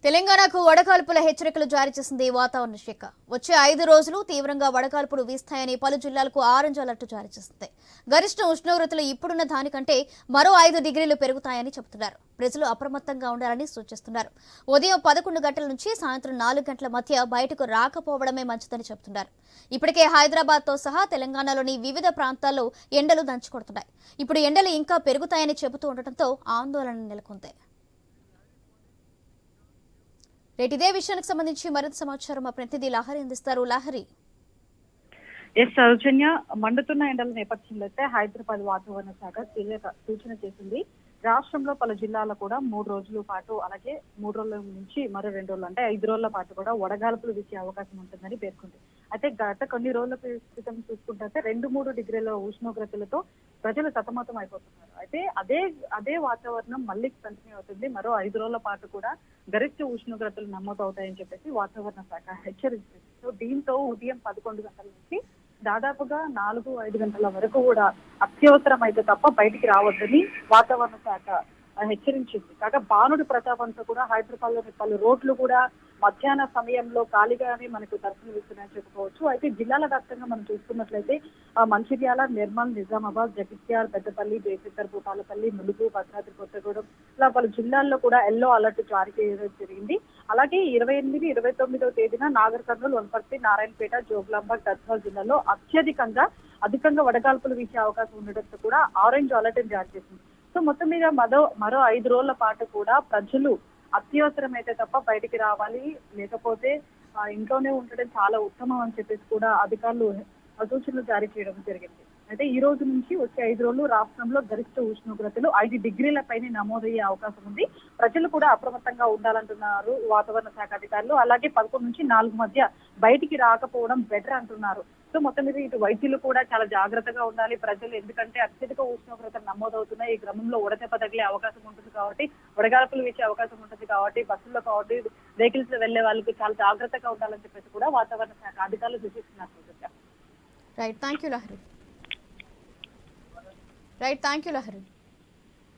తెలంగాణకు వడగాల్పుల హెచ్చరికలు జారీ చేసింది వాతావరణ శాఖ. వచ్చే 5 రోజులు తీవ్రంగా వడగాల్పులు వీస్తాయని పలు జిల్లాలకు ఆరెంజ్ అలర్ట్ జారీ చేసింది. గరిష్ట ఉష్ణోగ్రతలు ఇప్పుడున్న దానికంటే మరో 5 డిగ్రీలు పెరుగుతాయని చెబుతున్నారు. ప్రజలు అప్రమత్తంగా ఉండాలని సూచిస్తున్నారు. ఉదయం 11 గంటల నుంచి సాయంత్రం 4 గంటల మధ్య బయటకు రాకపోవడమే మంచిదని చెబుతున్నారు. ఇప్పటికే హైదరాబాద్తో సహా తెలంగాణలోని వివిధ ప్రాంతాల్లో ఎండలు దంచుకొడుతున్నాయి. ఇప్పుడు ఎండలు ఇంకా పెరుగుతాయని చెబుతూ ఉండటంతో ఆందోళన నెలకొంది. ఇదే విషయానికి సంబంధించి మరింత సమాచారం మా ప్రతినిధి లహరి అందిస్తారు. లహరి. సౌజన్య, మండుతున్న ఎండల నేపథ్యంలో అయితే హైదరాబాద్ వాతావరణ శాఖ సూచన చేసింది. రాష్ట్రంలో పలు జిల్లాల్లో కూడా 3 రోజుల పాటు, అలాగే 3 రోజుల నుంచి మరో 2 రోజులు అంటే 5 రోజుల పాటు కూడా వడగాల్పులు వీచే అవకాశం ఉంటుందని పేర్కొంది. అయితే గత కొన్ని రోజుల క్రితం చూసుకుంటే 2-3 డిగ్రీల ఉష్ణోగ్రతలతో ప్రజలు సతమతం అయిపోతున్నారు. అయితే అదే వాతావరణం మళ్ళీ కంటిన్యూ అవుతుంది. మరో 5 రోజుల పాటు కూడా గరిష్ట ఉష్ణోగ్రతలు నమోదవుతాయని చెప్పేసి వాతావరణ శాఖ హెచ్చరించింది. సో దీంతో ఉదయం 11 గంటల నుంచి దాదాపుగా 4-5 గంటల వరకు కూడా అత్యవసరం అయితే తప్ప బయటికి రావద్దని వాతావరణ శాఖ హెచ్చరించింది. కాగా బాణుడి ప్రతాపంతో కూడా హైదరాబాద్ లోని పలు రోడ్లు కూడా మధ్యాహ్న సమయంలో ఖాళీగానే మనకు దర్శనమిస్తున్నాయని చెప్పుకోవచ్చు. అయితే జిల్లాల వ్యాప్తంగా మనం చూసుకున్నట్లయితే మంచిర్యాల, నిర్మల్, నిజామాబాద్, జగిత్యాల, పెద్దపల్లి, జయశంకర్, భూపాలపల్లి, ములుగు, భద్రాద్రి కొత్తగూడెం ఇలా పలు జిల్లాల్లో కూడా ఎల్లో అలర్ట్ జారీ చేయడం జరిగింది. అలాగే 28, 29వ తేదీన నాగర్ కర్నూలు, వనపర్తి, నారాయణపేట, జోగులాంబ, గద్వాల్ జిల్లాలో అధికంగా వడగాల్పులు వీచే అవకాశం ఉండడంతో కూడా ఆరెంజ్ అలర్ట్ జారీ చేసింది. సో మొత్తం మీద మరో 5 రోజుల పాటు కూడా ప్రజలు అత్యవసరం అయితే తప్ప బయటికి రావాలి, లేకపోతే ఇంట్లోనే ఉండడం చాలా ఉత్తమం అని చెప్పేసి కూడా అధికారులు సూచనలు జారీ చేయడం జరిగింది. అయితే ఈ రోజు నుంచి వచ్చే 5 రోజులు రాష్ట్రంలో గరిష్ట ఉష్ణోగ్రతలు 5 డిగ్రీల పైన నమోదయ్యే అవకాశం ఉంది. ప్రజలు కూడా అప్రమత్తంగా ఉండాలంటున్నారు వాతావరణ శాఖ అధికారులు. అలాగే 11 నుంచి 4 మధ్య బయటికి రాకపోవడం బెటర్ అంటున్నారు. సో మొత్తం మీద ఇటు వైద్యులు కూడా చాలా జాగ్రత్తగా ఉండాలి ప్రజలు, ఎందుకంటే అత్యధిక ఉష్ణోగ్రతలు నమోదవుతున్నాయి. ఈ క్రమంలో ఉడదెబ్బ తగిలే అవకాశం ఉంటుంది కాబట్టి, వడగాల్పులు వీచే అవకాశం ఉంటుంది కాబట్టి బస్సుల్లో కాబట్టి వెహికల్స్ లో వెళ్లే వాళ్ళకి చాలా జాగ్రత్తగా ఉండాలని చెప్పేసి కూడా వాతావరణ శాఖ అధికారులు సూచిస్తున్నారు. Right, thank you Lahari.